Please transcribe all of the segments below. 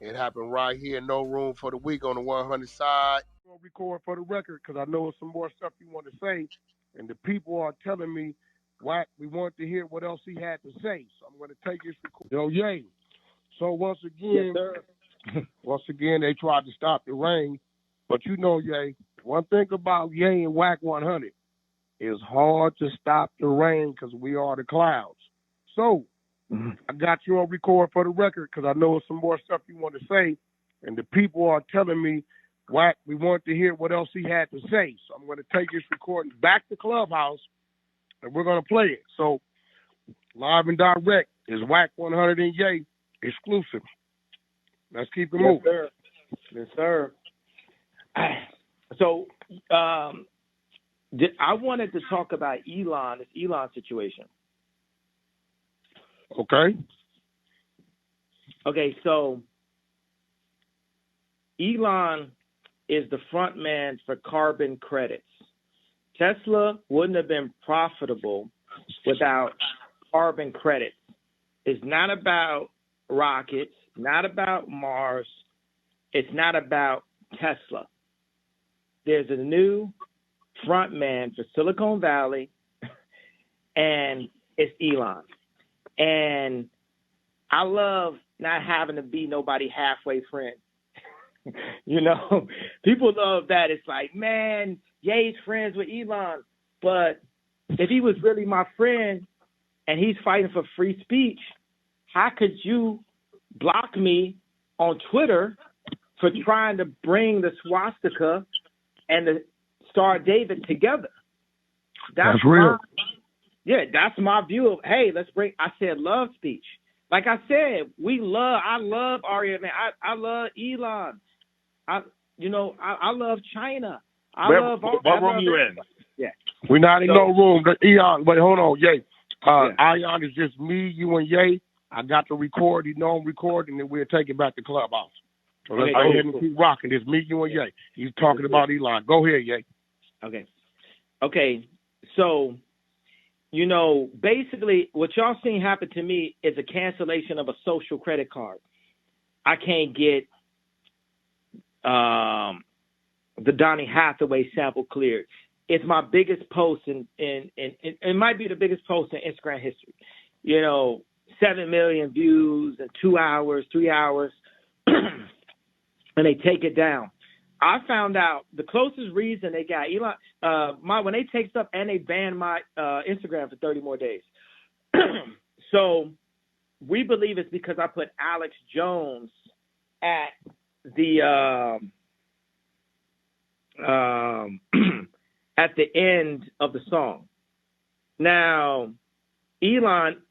It happened right here. No room for the weak on the 100 side. I'm gonna record for the record because I know some more stuff you want to say, and the people are telling me, "Wack, we want to hear what else he had to say." So I'm gonna take this record. Yo, yay! So once again, yes, sir. once again, they tried to stop the rain, but you know, Ye, one thing about Ye and Wack100 is hard to stop the rain because we are the clouds. So I got you on record for the record because I know some more stuff you want to say, and the people are telling me, Wack, we want to hear what else he had to say. So I'm going to take this recording back to Clubhouse, and we're going to play it. So live and direct is Wack100 and Ye exclusive. Let's keep it moving. Sir. Yes, sir. So I wanted to talk about this Elon situation. Okay. Okay, so Elon is the front man for carbon credits. Tesla wouldn't have been profitable without carbon credits. It's not about rockets, not about Mars. It's not about Tesla. There's a new front man for Silicon Valley, and it's Elon. And I love not having to be nobody halfway friend. You know, people love that. It's like, man, Ye's friends with Elon. But if he was really my friend and he's fighting for free speech, how could you block me on Twitter for trying to bring the swastika and the Star of David together? That's real. That's my view of, hey, I said love speech. Like I said, I love Arya, man. I love Elon. I love China. What room you in? Yeah. We're not in no room. Eon, wait, hold on, Ye. Ion is just me, you, and Ye. I got to record. You know I'm recording, and we'll take it back to Clubhouse. So let's go ahead and keep rocking. It's me, you, and Ye. He's talking about Elon. Go ahead, Ye. Okay. So, basically what y'all seen happen to me is a cancellation of a social credit card. I can't get the Donny Hathaway sample cleared. It's my biggest post in it might be the biggest post in Instagram history. 7 million views in 2 hours, 3 hours, and they take it down. I found out the closest reason they got Elon, when they take stuff and they ban my Instagram for 30 more days. So we believe it's because I put Alex Jones at the at the end of the song. Now, Elon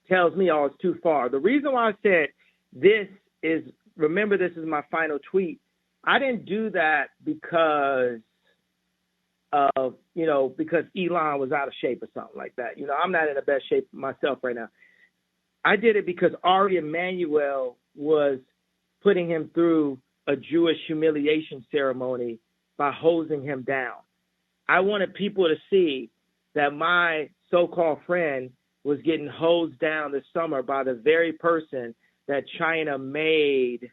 tells me, it's too far. The reason why I said this is my final tweet. I didn't do that because because Elon was out of shape or something like that. I'm not in the best shape myself right now. I did it because Ari Emanuel was putting him through a Jewish humiliation ceremony by hosing him down. I wanted people to see that my so-called friend was getting hosed down this summer by the very person that China made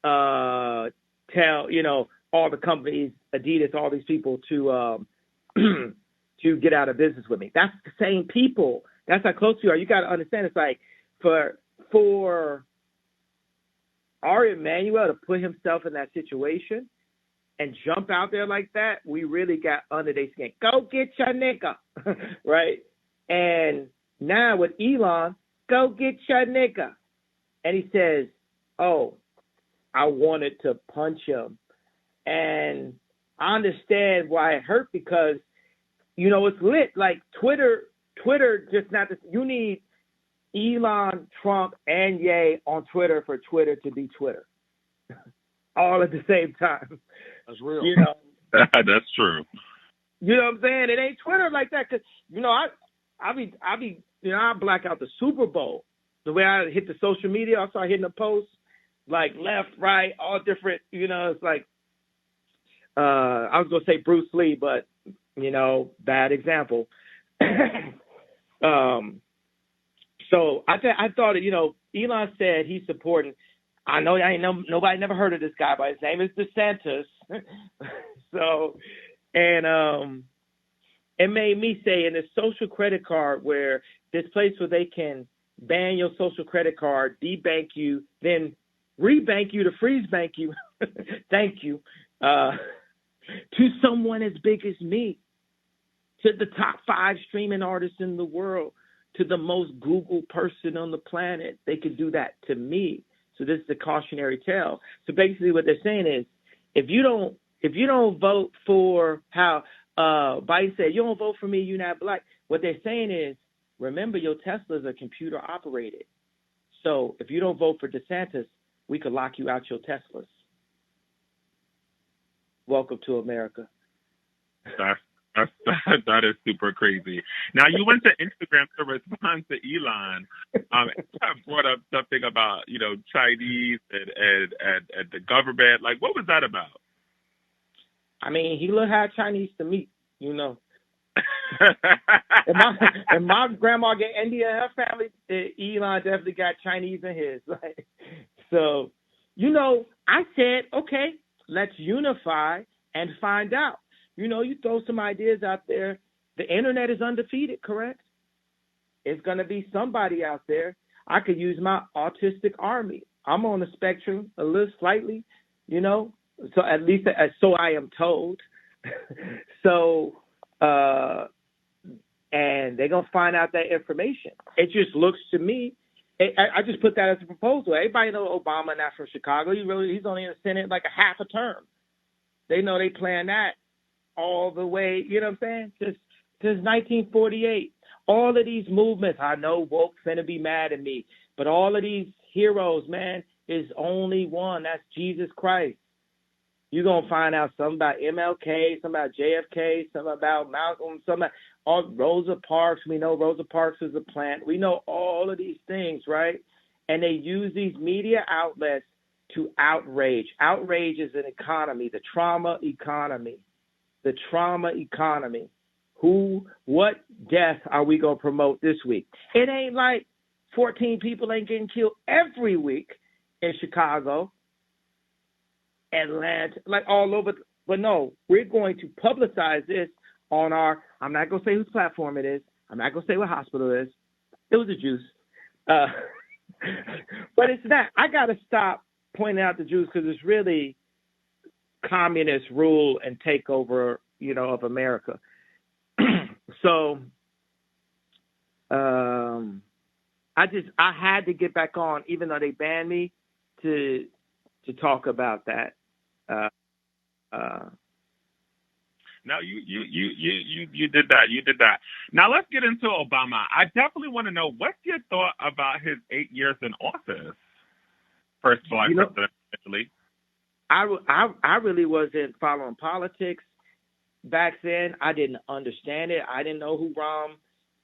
tell all the companies, Adidas, all these people to to get out of business with me. That's the same people. That's how close we are. You got to understand. It's like for Ari Emanuel to put himself in that situation and jump out there like that, we really got under their skin. Go get your nigga, right? And now with Elon, go get your nigga. And he says, I wanted to punch him. And I understand why it hurt because, it's lit. Like Twitter just not this. You need Elon, Trump, and Ye on Twitter for Twitter to be Twitter. All at the same time. That's real. That's true. You know what I'm saying? It ain't Twitter like that because, I black out the Super Bowl. The way I hit the social media, I start hitting the posts like left, right, all different, it's like, I was going to say Bruce Lee, but, bad example. So I thought, Elon said he's supporting. I know nobody never heard of this guy, but his name is DeSantis. So, and it made me say in this social credit card where this place where they can ban your social credit card, debank you, then rebank you to freeze bank you. Thank you. To someone as big as me, to the top 5 streaming artists in the world, to the most Google person on the planet. They could do that to me. So this is a cautionary tale. So basically what they're saying is, if you don't vote for how Biden said, you don't vote for me, you're not black. What they're saying is, remember your Teslas are computer operated. So if you don't vote for DeSantis, we could lock you out your Teslas. Welcome to America. That is super crazy. Now, you went to Instagram to respond to Elon. I brought up something about, Chinese and the government. Like, what was that about? I mean, he looked how Chinese to me, and my grandma get India in her family, Elon definitely got Chinese in his. So, I said, okay, let's unify and find out. You throw some ideas out there. The internet is undefeated, correct? It's going to be somebody out there. I could use my autistic army. I'm on the spectrum a little slightly, so at least so I am told. So, and they're going to find out that information. It just looks to me, I just put that as a proposal. Everybody knows Obama not from Chicago. He's only in the Senate like a half a term. They know they plan that all the way, you know what I'm saying? Since 1948. All of these movements, I know woke finna be mad at me, but all of these heroes, man, is only one. That's Jesus Christ. You're going to find out something about MLK, something about JFK, something about Malcolm, something about Rosa Parks. We know Rosa Parks is a plant. We know all of these things, right? And they use these media outlets to outrage. Outrage is an economy, the trauma economy. The trauma economy. What death are we going to promote this week? It ain't like 14 people ain't getting killed every week in Chicago, Atlanta, like all over. But no, we're going to publicize this on I'm not going to say whose platform it is. I'm not going to say what hospital it is. It was the Jews. But it's not. I got to stop pointing out the Jews because it's really communist rule and takeover, of America. So, I had to get back on, even though they banned me, to talk about that. No, you did that. You did that. Now let's get into Obama. I definitely want to know, what's your thought about his 8 years in office? First black president, actually. I really wasn't following politics back then. I didn't understand it. I didn't know who Rahm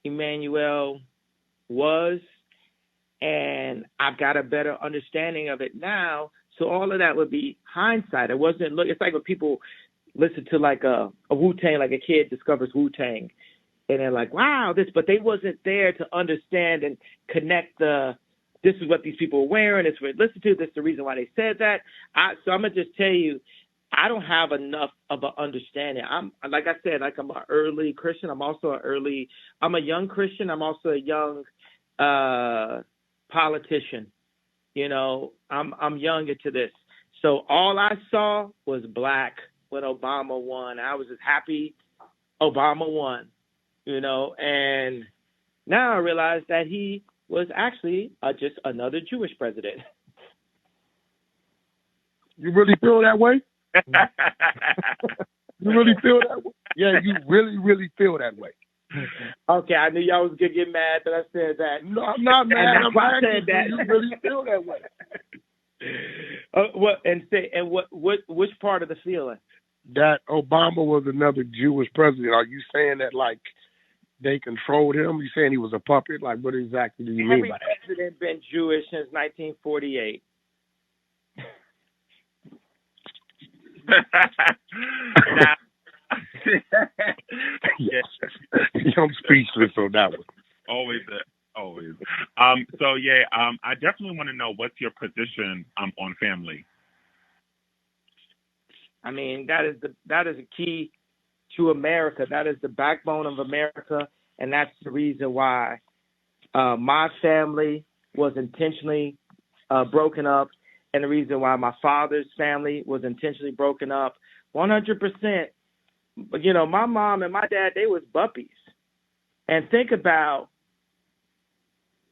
Emanuel was, and I've got a better understanding of it now. So all of that would be hindsight. It wasn't. It's like when people listen to like a Wu-Tang, like a kid discovers Wu-Tang, and they're like, "Wow, this," but they wasn't there to understand and connect this is what these people are wearing. It's what they listen to. This is the reason why they said that. So I'm going to just tell you, I don't have enough of an understanding. I'm an early Christian. I'm a young Christian. I'm also a young politician. I'm younger to this. So all I saw was black when Obama won. I was just happy Obama won, and now I realize that he was actually just another Jewish president. You really feel that way? You really feel that way? Yeah, you really, really feel that way. Okay, I knew y'all was going to get mad that I said that. No, I'm not mad. I'm saying that. You really feel that way. Which part of the feeling? That Obama was another Jewish president. Are you saying that like they controlled him? You saying he was a puppet? Like, what exactly do you mean by that? Every president been Jewish since 1948. Yes. I'm speechless on that one. Always Always. So yeah, I definitely want to know what's your position on family. I mean, that is a key to America. That is the backbone of America, and that's the reason why my family was intentionally broken up, and the reason why my father's family was intentionally broken up. 100%. But you know, my mom and my dad, they was buppies. And think about,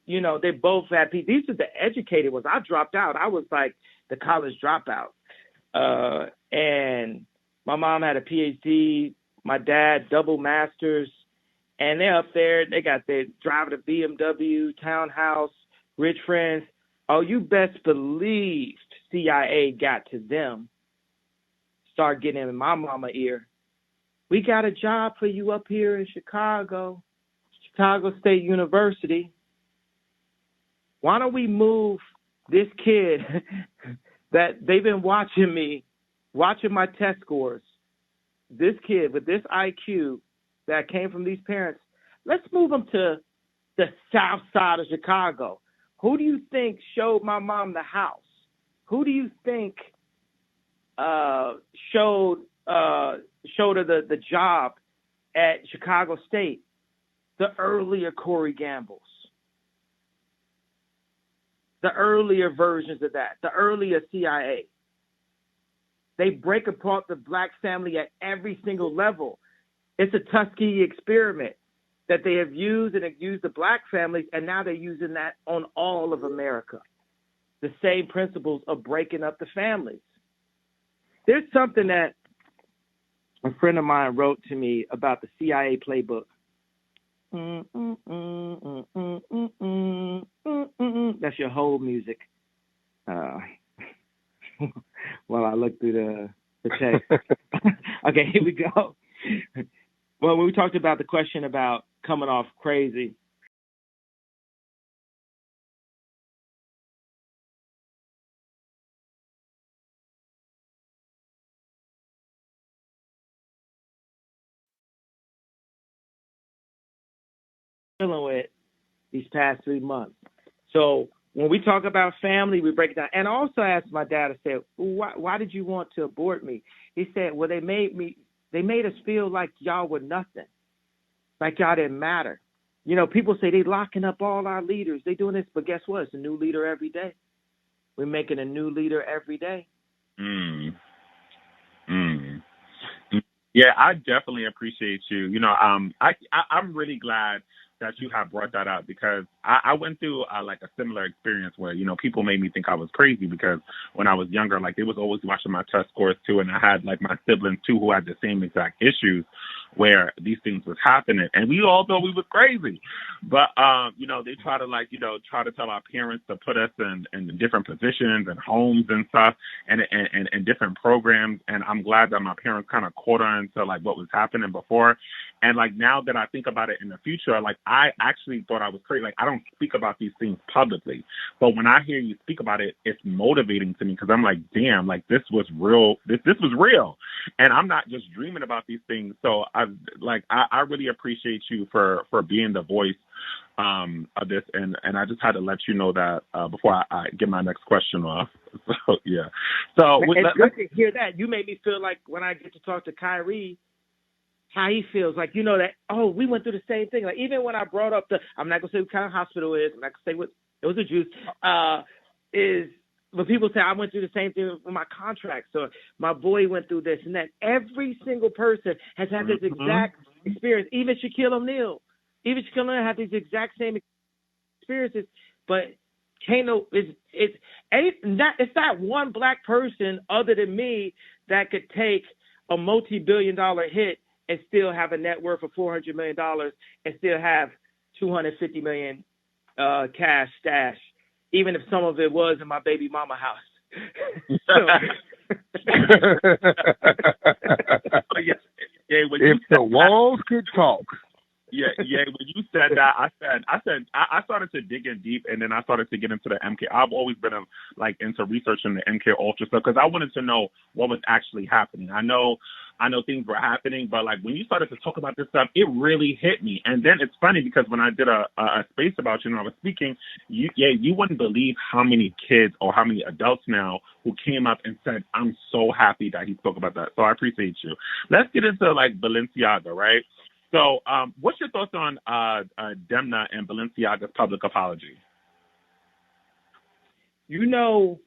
you know, they both had these are the educated ones. I dropped out. I was like the college dropout. And my mom had a PhD, my dad double masters, and they're up there. They driving a BMW, townhouse, rich friends. Oh, you best believe CIA got to them. Start getting in my mama ear. We got a job for you up here in Chicago State University. Why don't we move this kid that they've been watching my test scores, this kid with this IQ that came from these parents, let's move him to the south side of Chicago. Who do you think showed my mom the house? Who do you think showed her the job at Chicago State? The earlier Corey Gambles. The earlier versions of that, the earlier CIA. They break apart the black family at every single level. It's a Tuskegee experiment that they have used, and have used the black families, and now they're using that on all of America. The same principles of breaking up the families. There's something that a friend of mine wrote to me about the CIA playbook. That's your whole music. While I look through the text. Okay, here we go. Well, when we talked about the question about coming off crazy, dealing with these past 3 months. So when we talk about family, we break it down. And I also asked my dad, I said, why did you want to abort me? He said, well, they made us feel like y'all were nothing, like y'all didn't matter. You know, people say they locking up all our leaders. They doing this, but guess what? It's a new leader every day. We're making a new leader every day. Yeah, I definitely appreciate you. You know, I'm really glad that you have brought that up, because I went through like a similar experience where, you know, people made me think I was crazy, because when I was younger, like, they was always watching my test scores too, and I had like my siblings too who had the same exact issues where these things was happening, and we all thought we was crazy. But you know, they try to tell our parents to put us in different positions and homes and stuff, and different programs. And I'm glad that my parents kind of caught on to like what was happening before. And like, now that I think about it in the future, like, I actually thought I was crazy. Like, I don't speak about these things publicly, but when I hear you speak about it, it's motivating to me, because I'm like, damn, like, this was real. This was real, and I'm not just dreaming about these things. So I really appreciate you for being the voice of this, and I just had to let you know that before I get my next question off. So yeah, so it's good to hear that. You made me feel like when I get to talk to Kyrie, how he feels, like, you know, that, oh, we went through the same thing. Like, even when I brought up I'm not gonna say what kind of hospital it is, I'm not gonna say what it was, a juice, is when people say I went through the same thing with my contract, so my boy went through this and that. Every single person has had this exact experience. Even Shaquille O'Neal had these exact same experiences, but Kano it's not one black person other than me that could take a multi-billion-dollar hit and still have a net worth of $400 million and still have $250 million cash stash, even if some of it was in my baby mama house. If the walls could talk. Yeah. When you said that, I started to dig in deep, and then I started to get into the MK. I've always been into researching the MK Ultra stuff, because I wanted to know what was actually happening. I know I know things were happening, but like when you started to talk about this stuff, it really hit me. And then it's funny because when I did a space about you and I was speaking, you wouldn't believe how many kids or how many adults now who came up and said, I'm so happy that he spoke about that. So I appreciate you. Let's get into like Balenciaga, right? So what's your thoughts on Demna and Balenciaga's public apology? You know,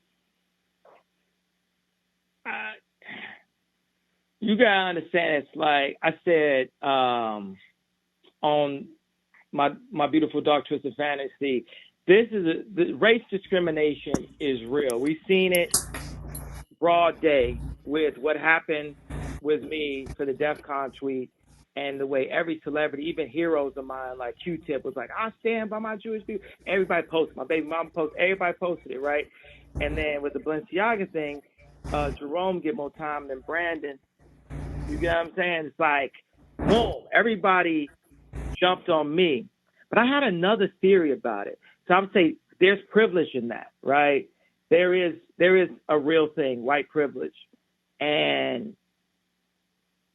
you gotta understand. It's like I said on my beautiful Dark Twisted Fantasy. The race discrimination is real. We've seen it broad day with what happened with me for the DEF CON tweet, and the way every celebrity, even heroes of mine like Q-Tip, was like, I stand by my Jewish people. Everybody posted. My baby mama posted. Everybody posted it, right? And then with the Balenciaga thing, Jerome get more time than Brandon. You get what I'm saying? It's like, boom, everybody jumped on me. But I had another theory about it. So I would say there's privilege in that, right? There is a real thing, white privilege. And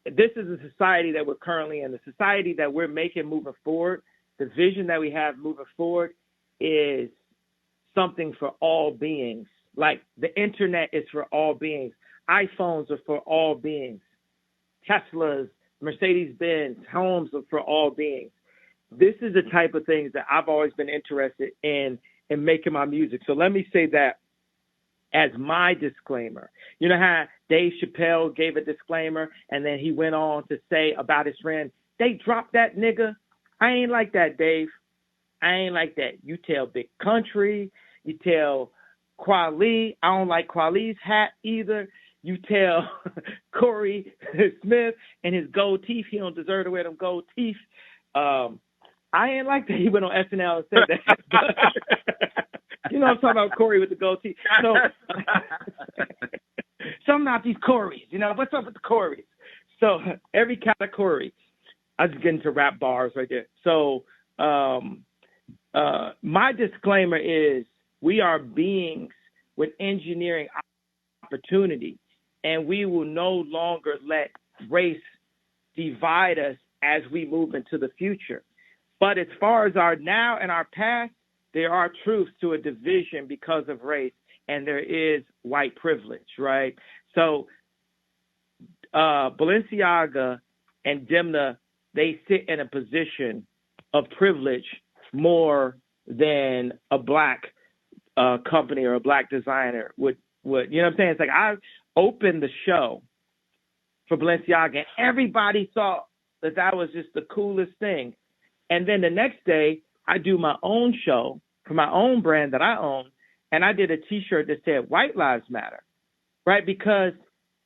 this is the society that we're currently in, the society that we're making moving forward. The vision that we have moving forward is something for all beings. Like the internet is for all beings. iPhones are for all beings. Teslas, Mercedes-Benz, homes are for all beings. This is the type of things that I've always been interested in making my music. So let me say that as my disclaimer. You know how Dave Chappelle gave a disclaimer and then he went on to say about his friend, they dropped that nigga. I ain't like that, Dave. I ain't like that. You tell Big Country. You tell Kweli. I don't like Kweli's hat either. You tell Corey Smith and his gold teeth. He don't deserve to wear them gold teeth. I ain't like that he went on SNL and said that. You know what I'm talking about, Corey with the gold teeth. So, something about these Corys. You know, what's up with the Corys? So, every category. I just get into rap bars right there. So, my disclaimer is we are beings with engineering opportunity, and we will no longer let race divide us as we move into the future. But as far as our now and our past, there are truths to a division because of race, and there is white privilege, right? So Balenciaga and Demna, they sit in a position of privilege more than a black company or a black designer would. You know what I'm saying? It's like I opened the show for Balenciaga, and everybody thought that was just the coolest thing. And then the next day, I do my own show for my own brand that I own, and I did a T-shirt that said "White Lives Matter," right? Because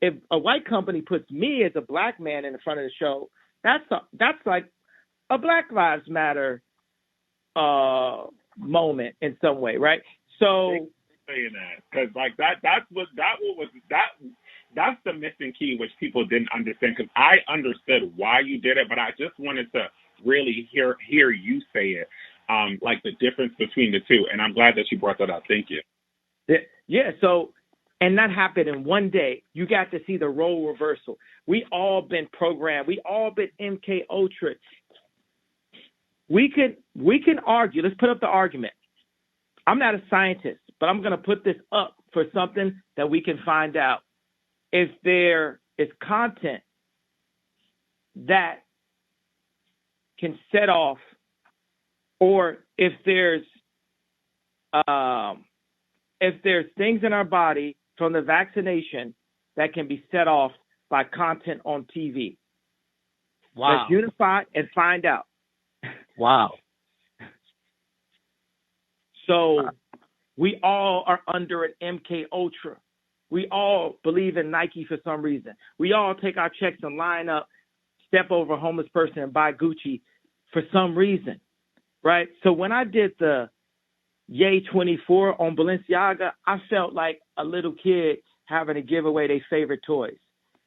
if a white company puts me as a black man in the front of the show, that's like a Black Lives Matter moment in some way, right? So saying that because like that's the missing key, which people didn't understand. Because I understood why you did it, but I just wanted to really hear you say it, like the difference between the two. And I'm glad that you brought that up. Thank you. Yeah. So, and that happened in one day. You got to see the role reversal. We all been programmed. We all been MK Ultra. We can argue. Let's put up the argument. I'm not a scientist, but I'm going to put this up for something that we can find out. If there is content that can set off, or if there's things in our body from the vaccination that can be set off by content on TV. Wow. Let's unify and find out. Wow. So we all are under an MK Ultra. We all believe in Nike for some reason. We all take our checks and line up, step over a homeless person and buy Gucci for some reason, right? So when I did the Yay 24 on Balenciaga, I felt like a little kid having to give away their favorite toys.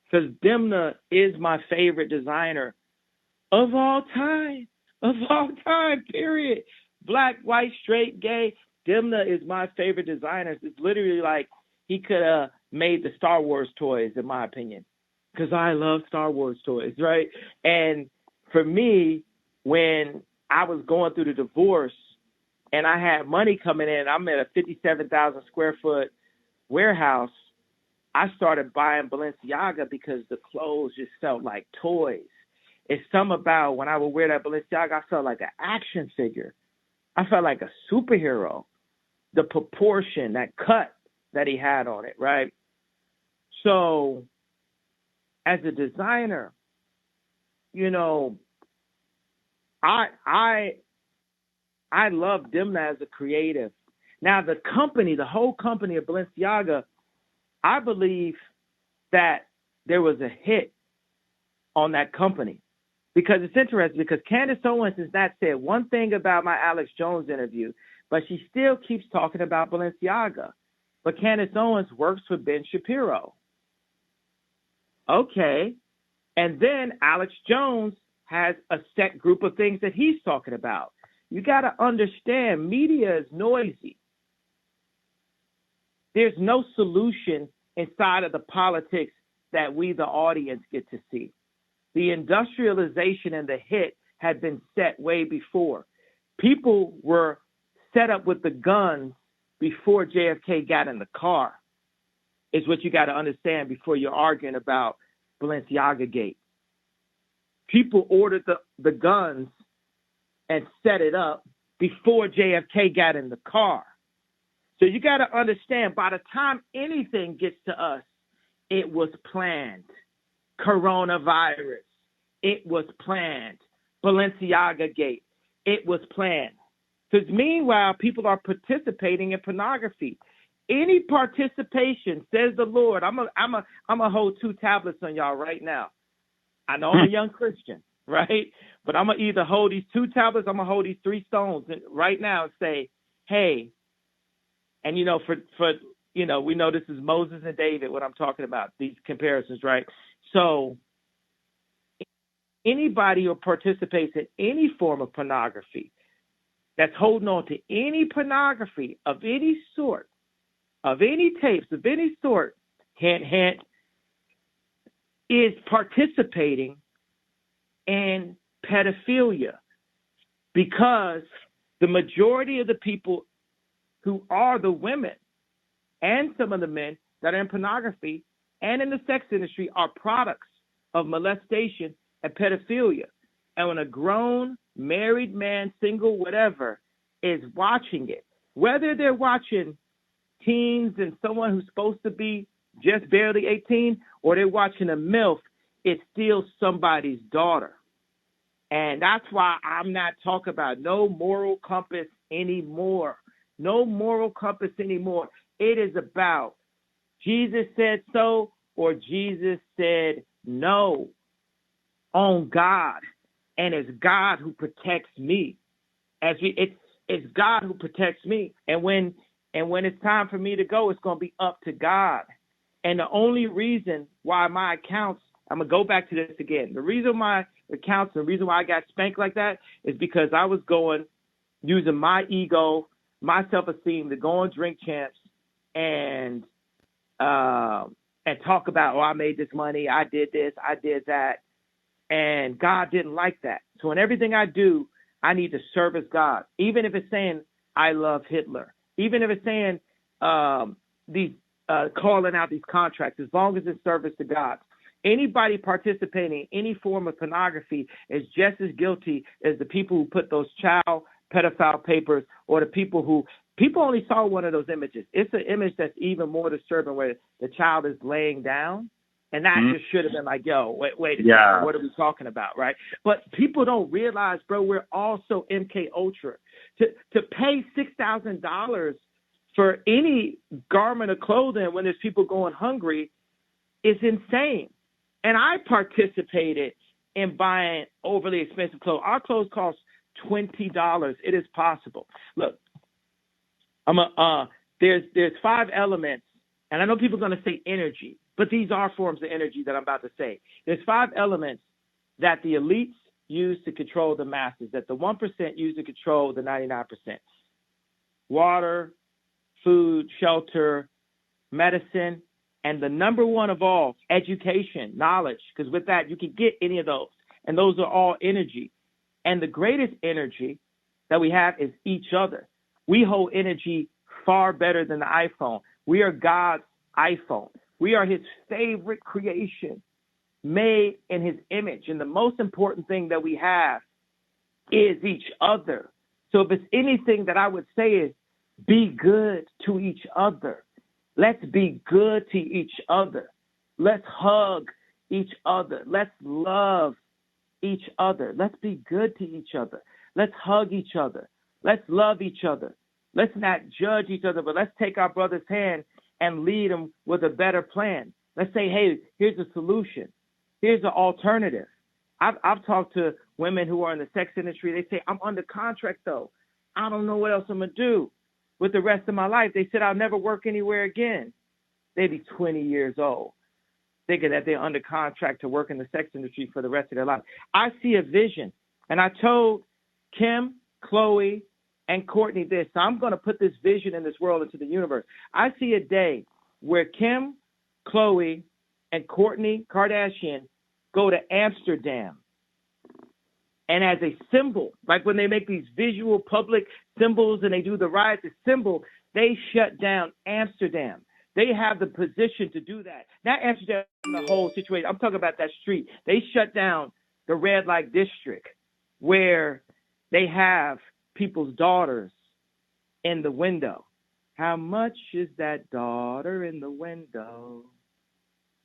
Because Demna is my favorite designer of all time, period. Black, white, straight, gay. Demna is my favorite designer. It's literally like he could have made the Star Wars toys, in my opinion. because I love Star Wars toys, right? And for me, when I was going through the divorce and I had money coming in, I'm at a 57,000 square foot warehouse. I started buying Balenciaga because the clothes just felt like toys. It's something about when I would wear that Balenciaga, I felt like an action figure. I felt like a superhero. The proportion, that cut that he had on it, right? So as a designer, you know, I love Dimna as a creative. Now the company, the whole company of Balenciaga, I believe that there was a hit on that company because it's interesting because Candace Owens has not said one thing about my Alex Jones interview, but she still keeps talking about Balenciaga. But Candace Owens works for Ben Shapiro. Okay. And then Alex Jones has a set group of things that he's talking about. You got to understand, media is noisy. There's no solution inside of the politics that we, the audience, get to see. The industrialization and the hit had been set way before. People were set up with the guns before JFK got in the car, is what you got to understand before you're arguing about Balenciaga Gate. People ordered the guns and set it up before JFK got in the car. So you got to understand, by the time anything gets to us, it was planned. Coronavirus, it was planned. Balenciaga Gate, it was planned. Because meanwhile, people are participating in pornography. Any participation, says the Lord, I'm a hold 2 tablets on y'all right now. I know I'm a young Christian, right? But I'm going to either hold these 2 tablets, I'm going to hold these 3 stones right now and say, hey, and, you know, for you know, we know this is Moses and David, what I'm talking about, these comparisons, right? So anybody who participates in any form of pornography, that's holding on to any pornography of any sort, of any tapes, of any sort, hint, hint, is participating in pedophilia, because the majority of the people who are the women and some of the men that are in pornography and in the sex industry are products of molestation and pedophilia. And when a grown, married man, single, whatever, is watching it, whether they're watching teens and someone who's supposed to be just barely 18, or they're watching a MILF, it's still somebody's daughter. And that's why I'm not talking about no moral compass anymore. No moral compass anymore. It is about Jesus said so or Jesus said no on God. And it's God who protects me. It's God who protects me. And when it's time for me to go, it's going to be up to God. And the only reason why my accounts, I'm going to go back to this again. The reason my accounts, the reason why I got spanked like that is because I was going, using my ego, my self-esteem to go on Drink Champs and talk about, I made this money, I did this, I did that. And God didn't like that. So in everything I do, I need to service God. Even if it's saying, I love Hitler. Even if it's saying these calling out these contracts, as long as it's service to God. Anybody participating in any form of pornography is just as guilty as the people who put those child pedophile papers, or the people only saw one of those images. It's an image that's even more disturbing where the child is laying down. And that just should have been like, yo, wait a second, what are we talking about, right? But people don't realize, bro, we're also MK Ultra. To pay $6,000 for any garment of clothing when there's people going hungry is insane. And I participated in buying overly expensive clothes. Our clothes cost $20. It is possible. Look, there's 5 elements, and I know people are going to say energy, but these are forms of energy that I'm about to say. There's 5 elements that the elites use to control the masses, that the 1% use to control the 99%. Water, food, shelter, medicine, And the number one of all, education, knowledge, because with that, you can get any of those. And those are all energy. And the greatest energy that we have is each other. We hold energy far better than the iPhone. We are God's iPhone. We are his favorite creation, made in his image. And the most important thing that we have is each other. So if it's anything that I would say is be good to each other. Let's be good to each other. Let's hug each other. Let's love each other. Let's be good to each other. Let's hug each other. Let's love each other. Let's not judge each other, but let's take our brother's hand and lead them with a better plan. Let's say, hey, here's a solution. Here's an alternative. I've talked to women who are in the sex industry. They say, I'm under contract, though. I don't know what else I'm going to do with the rest of my life. They said, I'll never work anywhere again. They'd be 20 years old, thinking that they're under contract to work in the sex industry for the rest of their life. I see a vision. And I told Kim, Chloe, and Courtney this. So I'm going to put this vision in this world into the universe. I see a day where Kim, Chloe, and Courtney Kardashian go to Amsterdam. And as a symbol, like when they make these visual public symbols and they do the riots, a symbol, they shut down Amsterdam. They have the position to do that. Not Amsterdam, the whole situation. I'm talking about that street. They shut down the red light district where they have people's daughters in the window. How much is that daughter in the window?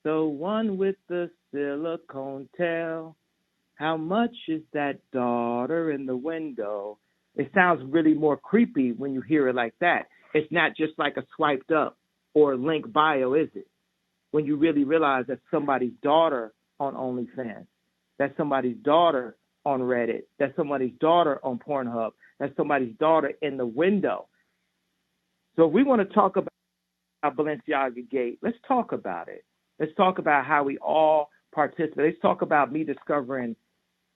The one with the silicone tail. How much is that daughter in the window? It sounds really more creepy when you hear it like that. It's not just like a swiped up or link bio, is it? When you really realize that's somebody's daughter on OnlyFans, that's somebody's daughter on Reddit, that's somebody's daughter on Pornhub, that's somebody's daughter in the window. So if we want to talk about Balenciaga Gate, let's talk about it. Let's talk about how we all participate. Let's talk about me discovering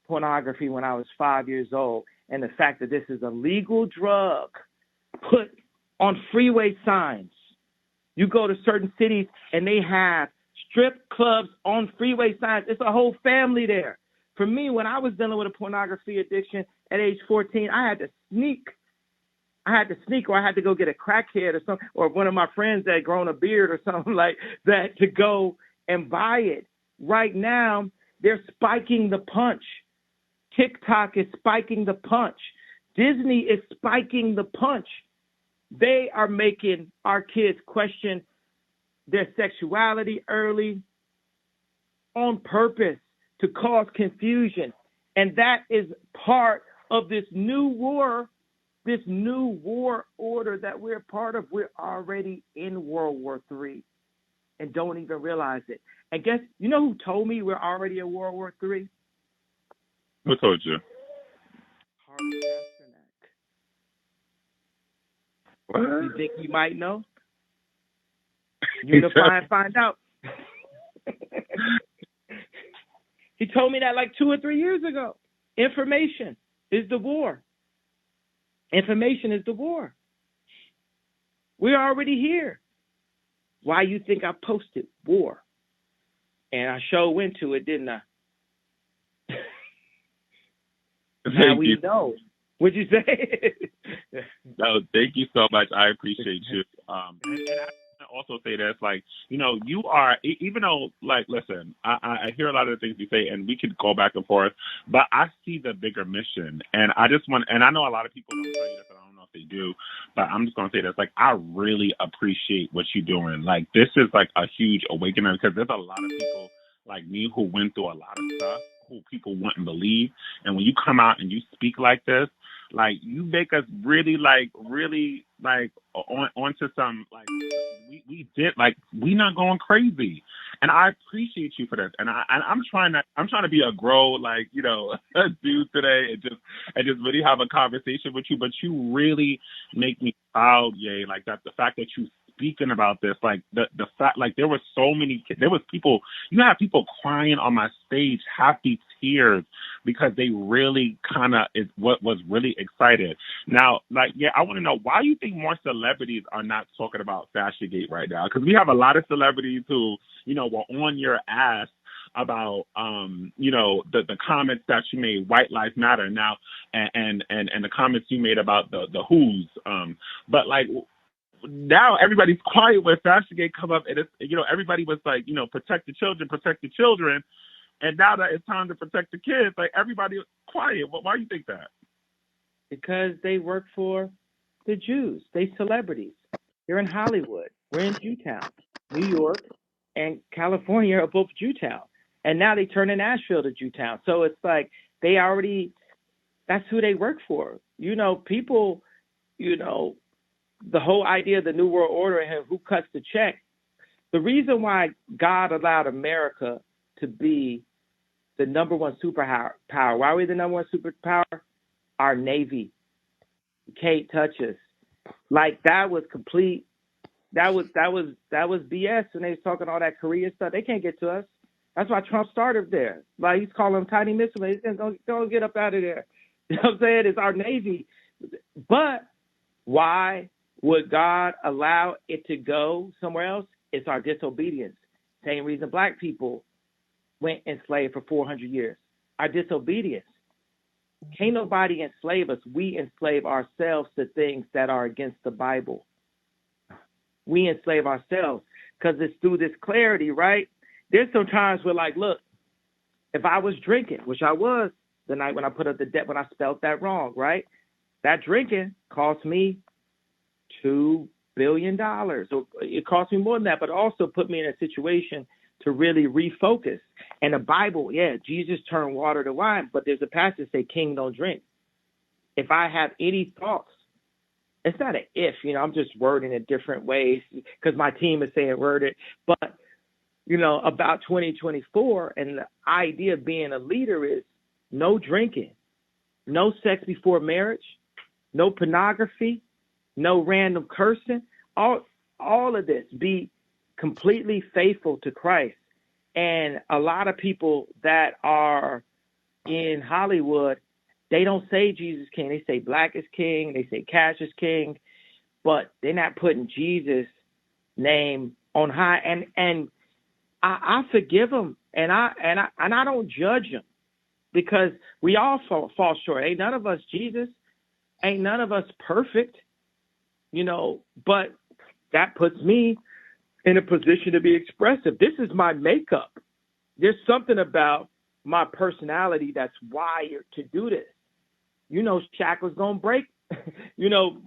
pornography when I was 5 years old and the fact that this is a legal drug put on freeway signs. You go to certain cities and they have strip clubs on freeway signs. It's a whole family there. For me, when I was dealing with a pornography addiction at age 14, I had to sneak, or I had to go get a crackhead or something, or one of my friends that had grown a beard or something like that to go and buy it. Right now, they're spiking the punch. TikTok is spiking the punch. Disney is spiking the punch. They are making our kids question their sexuality early on purpose to cause confusion. And that is part of this new war order that we're part of. We're already in World War III and don't even realize it. And guess, you know who told me we're already in World War III? Who told you? Harvey Pasternak. What? You think you might know? Unify and find out. He told me that like 2 or 3 years ago. Information is the war. Information is the war. We're already here. Why you think I posted war? And I sure went to it, didn't I? Now we know. What'd you say? No, thank you so much. I appreciate you. And I also say this, like, you know, you are, even though, like, listen, I hear a lot of the things you say, and we could go back and forth, but I see the bigger mission, and I just want, and I know a lot of people don't tell you this, and I don't know if they do, but I'm just going to say this, like, I really appreciate what you're doing. Like, this is, like, a huge awakening, because there's a lot of people like me who went through a lot of stuff, who people wouldn't believe, and when you come out and you speak like this, like, you make us really onto some, like, we did, like, we not going crazy, and I appreciate you for this. And I'm trying to be a grow, like, you know, dude today, and just really have a conversation with you. But you really make me proud, Ye. Like, that the fact that you speaking about this. Like the fact, like there were so many, there was people, you had people crying on my stage, happy tears, because they really kind of is what was really excited. Now, like, yeah, I want to know why you think more celebrities are not talking about Fashionagate right now? Because we have a lot of celebrities who, you know, were on your ass about you know, the comments that you made, White Lives Matter now, and the comments you made about the Who's, but like now everybody's quiet when Fashionagate come up, and it's, you know, everybody was like, you know, protect the children, and now that it's time to protect the kids, like everybody quiet. Why do you think that? Because they work for the Jews. They celebrities. They're in Hollywood. We're in Jewtown. New York and California are both Jewtown. And now they turn in Asheville to Jewtown. So it's like they already, that's who they work for. You know, people, you know, the whole idea of the New World Order and who cuts the check. The reason why God allowed America to be the number one superpower, why are we the number one superpower? Our Navy. You can't touch us. Like that was complete. That was BS when they was talking all that Korea stuff. They can't get to us. That's why Trump started there. Like he's calling them tiny missiles. He's saying, don't get up out of there. You know what I'm saying? It's our Navy. But why would God allow it to go somewhere else? It's our disobedience. Same reason black people went enslaved for 400 years. Our disobedience. Can't nobody enslave us. We enslave ourselves to things that are against the Bible. We enslave ourselves because it's through this clarity, right? There's some times where, like, look, if I was drinking, which I was the night when I put up the debt, when I spelled that wrong, right? That drinking cost me $2 billion. So it cost me more than that, but also put me in a situation to really refocus. And the Bible, yeah, Jesus turned water to wine, but there's a passage that say, king don't drink. If I have any thoughts, it's not an if, you know, I'm just wording it different ways because my team is saying word it. But, you know, about 2024 and the idea of being a leader is no drinking, no sex before marriage, no pornography, no random cursing, all of this. Be completely faithful to Christ. And a lot of people that are in Hollywood, they don't say Jesus King. They say Black is King. They say Cash is King, but they're not putting Jesus' name on high. And I forgive them, and I don't judge them because we all fall short. Ain't none of us Jesus. Ain't none of us perfect, you know. But that puts me in a position to be expressive. This is my makeup. There's something about my personality that's wired to do this. You know, Shaq was going to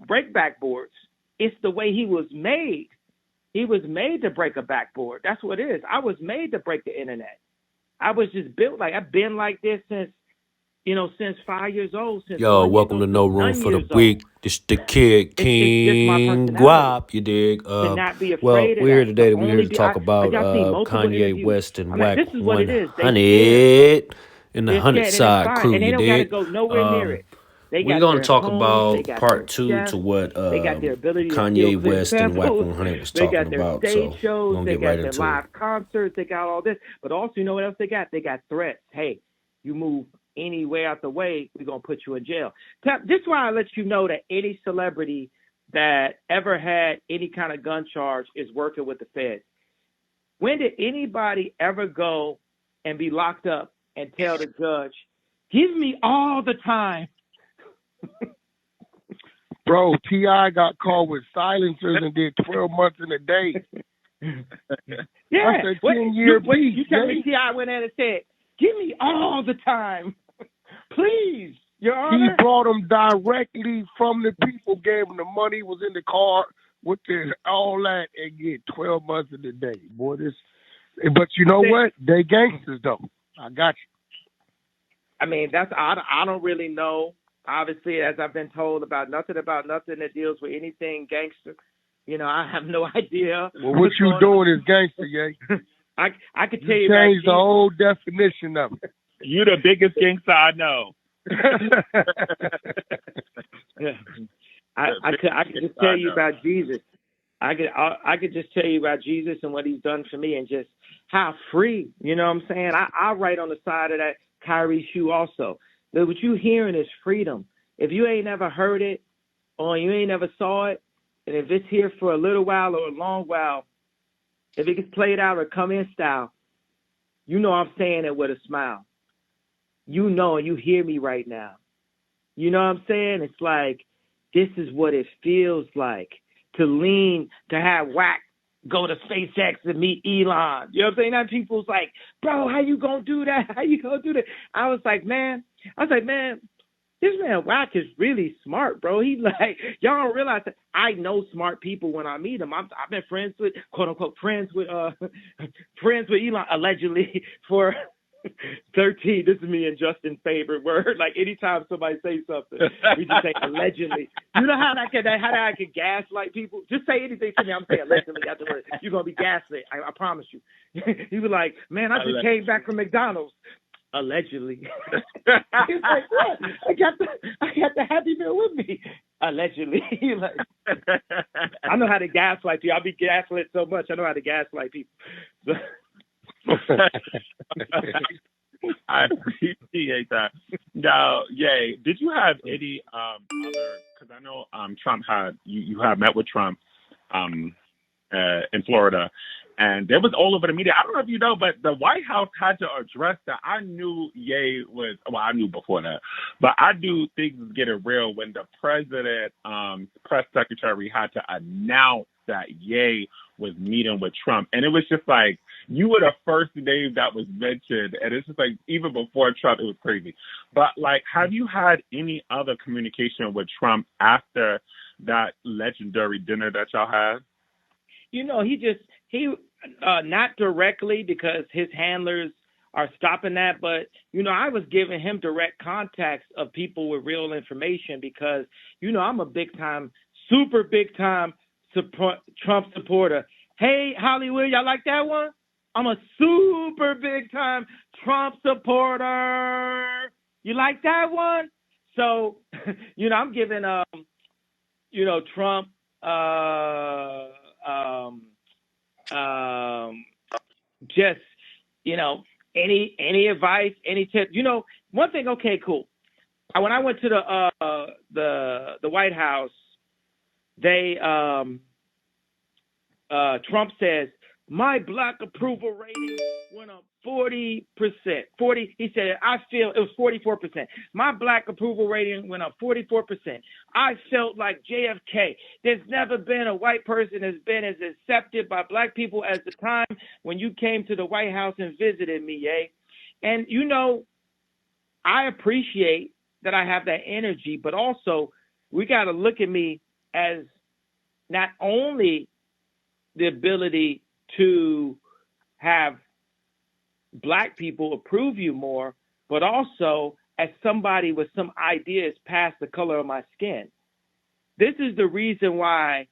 break backboards. It's the way he was made. He was made to break a backboard. That's what it is. I was made to break the internet. I was just built like, I've been like this since 5 years old. Yo, welcome to No Room for the Weak. This the Kid King Guap, you dig? To not be Well, afraid of we're here that. today. We're here to talk about Kanye West and Wack this is what it is. 100 and the 100 scared, side crew, and they you don't got to dig? go nowhere near it. They We're got going their to talk homes, they about got part their 2 chefs, to what they got their ability to Kanye steal West and Wack 100 was they talking got their about. stage So shows, we're going to they get got right their into live it. concerts, they got all this. But also, you know what else they got? They got threats. Hey, you move any way out the way, we're going to put you in jail. This is why I let you know that any celebrity that ever had any kind of gun charge is working with the feds. When did anybody ever go and be locked up and tell the judge, give me all the time? Bro, T.I. got caught with silencers and did 12 months in a day. Yeah. That's a 10-year beat. You tell me T.I. went in and said, give me all the time. Please, Your Honor. He brought them directly from the people, gave them the money, was in the car with all that, and get 12 months in a day. Boy, but you know what? They gangsters, though. I got you. I mean, I don't really know. Obviously, as I've been told about nothing that deals with anything gangster. You know, I have no idea. Well, what you doing is gangster, Ye. I could tell you changed the whole definition of it. You the biggest gangster I know. Yeah. I could just tell you about Jesus. I could just tell you about Jesus and what he's done for me and just how free, you know what I'm saying? I write on the side of that Kyrie shoe also. That what you hearing is freedom. If you ain't never heard it or you ain't never saw it, and if it's here for a little while or a long while, if it gets played out or come in style, you know I'm saying it with a smile. You know, and you hear me right now. You know what I'm saying? It's like, this is what it feels like to lean, to have Wack go to SpaceX and meet Elon. You know what I'm saying? That people's like, bro, how you gonna do that? How you gonna do that? I was like, man, this man Wack is really smart, bro. He like, y'all don't realize that I know smart people when I meet them. I've been friends with, quote unquote, friends with Elon allegedly for 13. This is me and Justin's favorite word. Like anytime somebody say something, we just say allegedly. You know how I can gaslight people? Just say anything to me. I'm saying allegedly afterwards. You're gonna be gaslit. I promise you. You be like, man, I just came back from McDonald's. Allegedly. He's like, what? I got the Happy Meal with me. Allegedly. Like, I know how to gaslight you. I'll be gaslit so much. I know how to gaslight people. So. I appreciate that. Now, Yay, did you have any other? Because I know Trump had you have met with Trump in Florida, and it was all over the media. I don't know if you know, but the White House had to address that. I knew Ye was, well, I knew before that, but I knew things was getting real when the president, press secretary had to announce that Ye was meeting with Trump. And it was just like, you were the first name that was mentioned. And it's just like, even before Trump, it was crazy. But like, have you had any other communication with Trump after that legendary dinner that y'all had? You know, he not directly because his handlers are stopping that, but, you know, I was giving him direct contacts of people with real information because, you know, I'm a super big time Trump supporter. Hey, Hollywood, y'all like that one? I'm a super big time Trump supporter. You like that one? So, you know, I'm giving, you know, Trump, just, you know, any advice, any tip. You know, one thing. Okay, cool. When I went to the White House, they Trump says my black approval rating went up 40%. 40. He said I feel it was 44%. My black approval rating went up 44%. I felt like JFK. There's never been a white person that's been as accepted by black people as the time when you came to the White House and visited me, And you know, I appreciate that I have that energy, but also we got to look at me as not only the ability to have black people approve you more, but also as somebody with some ideas past the color of my skin. This is the reason why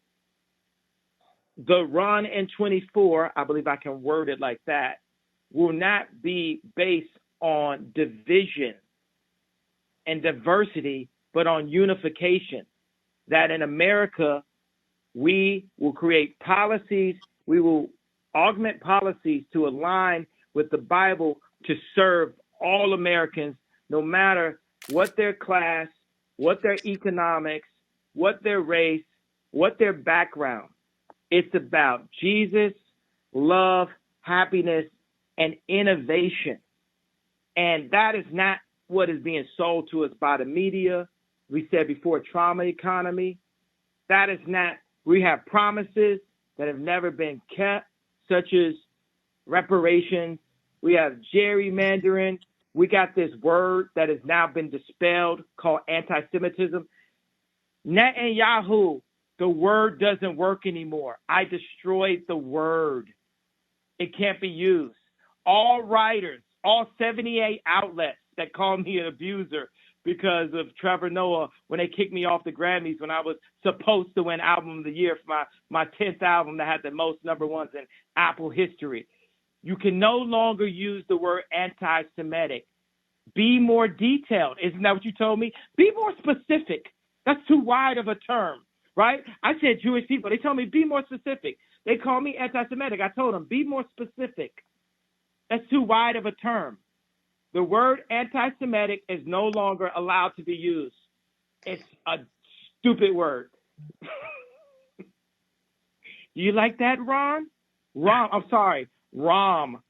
the run in 24, I believe I can word it like that, will not be based on division and diversity, but on unification. That in America, we will create policies, we will augment policies to align with the Bible to serve all Americans, no matter what their class, what their economics, what their race, what their background. It's about Jesus, love, happiness, and innovation. And that is not what is being sold to us by the media. We said before, trauma economy. That is not. We have promises that have never been kept, such as reparations. We have gerrymandering. We got this word that has now been dispelled called anti-Semitism. Netanyahu, the word doesn't work anymore. I destroyed the word. It can't be used. All writers, all 78 outlets that called me an abuser because of Trevor Noah when they kicked me off the Grammys when I was supposed to win Album of the Year for my 10th album that had the most number ones in Apple history. You can no longer use the word anti-Semitic. Be more detailed. Isn't that what you told me? Be more specific. That's too wide of a term. right? I said Jewish people. They told me, be more specific. They call me anti-Semitic. I told them, be more specific. That's too wide of a term. The word anti-Semitic is no longer allowed to be used. It's a stupid word. You like that, Ron? I'm sorry. Rom.